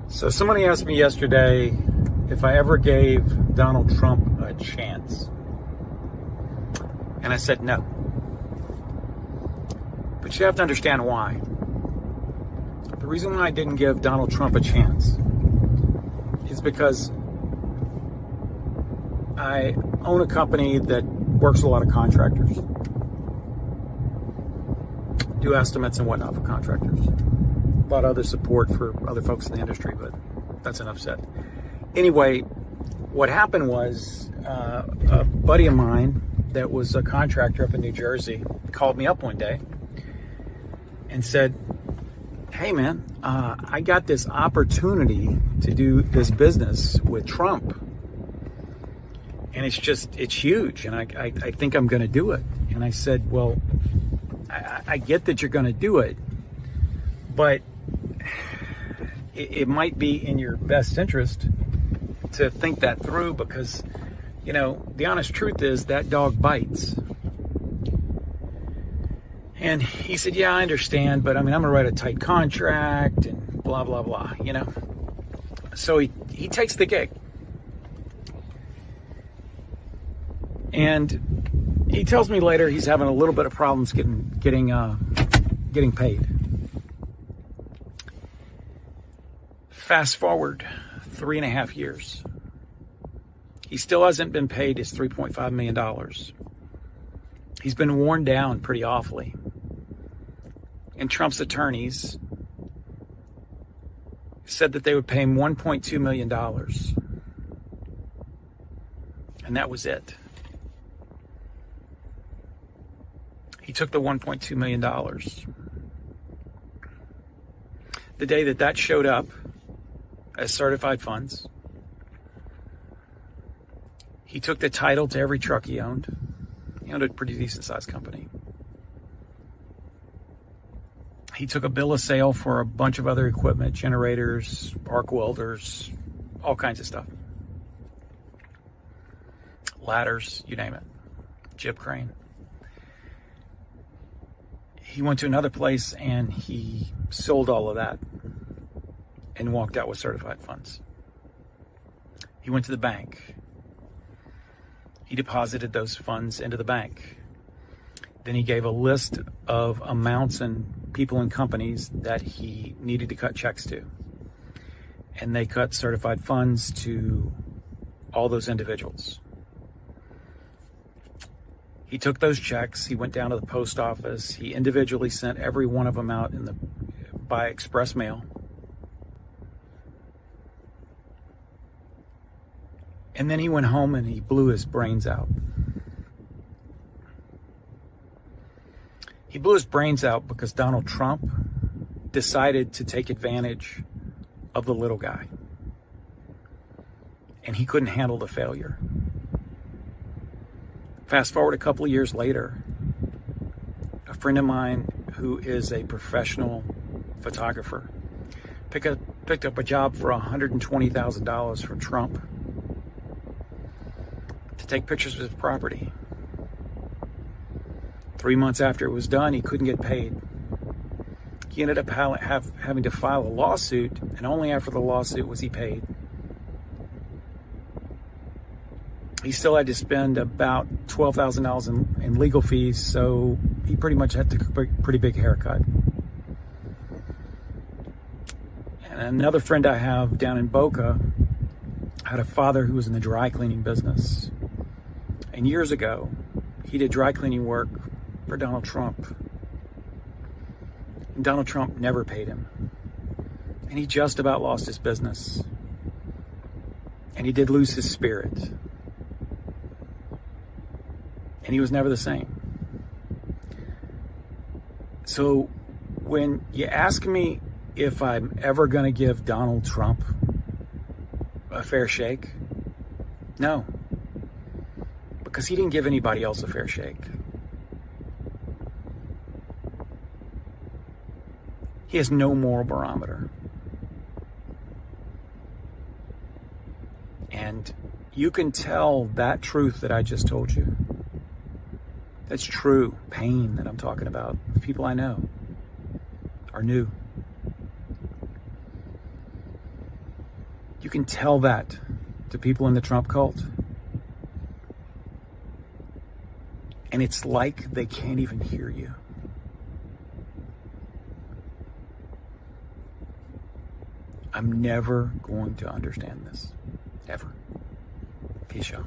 So somebody asked me yesterday if I ever gave Donald Trump a chance. And I said no. But you have to understand why. The reason why I didn't give Donald Trump a chance is because I own a company that works with a lot of contractors. Do estimates and whatnot for contractors. A lot of other support for other folks in the industry, but that's enough said. Anyway, what happened was a buddy of mine that was a contractor up in New Jersey called me up one day and said, hey man, I got this opportunity to do this business with Trump. And it's huge. And I think I'm going to do it. And I said, well, I get that you're going to do it, but it might be in your best interest to think that through because, you know, the honest truth is that dog bites. And he said, yeah, I understand, but I mean, I'm going to write a tight contract and blah, blah, blah, you know. So he takes the gig. And he tells me later he's having a little bit of problems getting paid. Fast forward 3.5 years. He still hasn't been paid his $3.5 million. He's been worn down pretty awfully. And Trump's attorneys said that they would pay him $1.2 million. And that was it. He took the $1.2 million. The day that showed up as certified funds, he took the title to every truck he owned. He owned a pretty decent sized company. He took a bill of sale for a bunch of other equipment, generators, arc welders, all kinds of stuff. Ladders, you name it. Jib crane. He went to another place and he sold all of that and walked out with certified funds. He went to the bank. He deposited those funds into the bank. Then he gave a list of amounts and people and companies that he needed to cut checks to. And they cut certified funds to all those individuals. He took those checks, he went down to the post office, he individually sent every one of them out by express mail. And then he went home and he blew his brains out. He blew his brains out because Donald Trump decided to take advantage of the little guy. And he couldn't handle the failure. Fast forward a couple of years later, a friend of mine who is a professional photographer picked up a job for $120,000 from Trump to take pictures of his property. 3 months after it was done, he couldn't get paid. He ended up having to file a lawsuit, and only after the lawsuit was he paid. He still had to spend about $12,000 in legal fees, so he pretty much had to take a pretty big haircut. And another friend I have down in Boca had a father who was in the dry cleaning business. And years ago, he did dry cleaning work for Donald Trump. And Donald Trump never paid him. And he just about lost his business. And he did lose his spirit. And he was never the same. So when you ask me if I'm ever going to give Donald Trump a fair shake, no. Because he didn't give anybody else a fair shake. He has no moral barometer. And you can tell that truth that I just told you. That's true pain that I'm talking about. People I know are new. You can tell that to people in the Trump cult, and it's like they can't even hear you. I'm never going to understand this, ever. Peace out.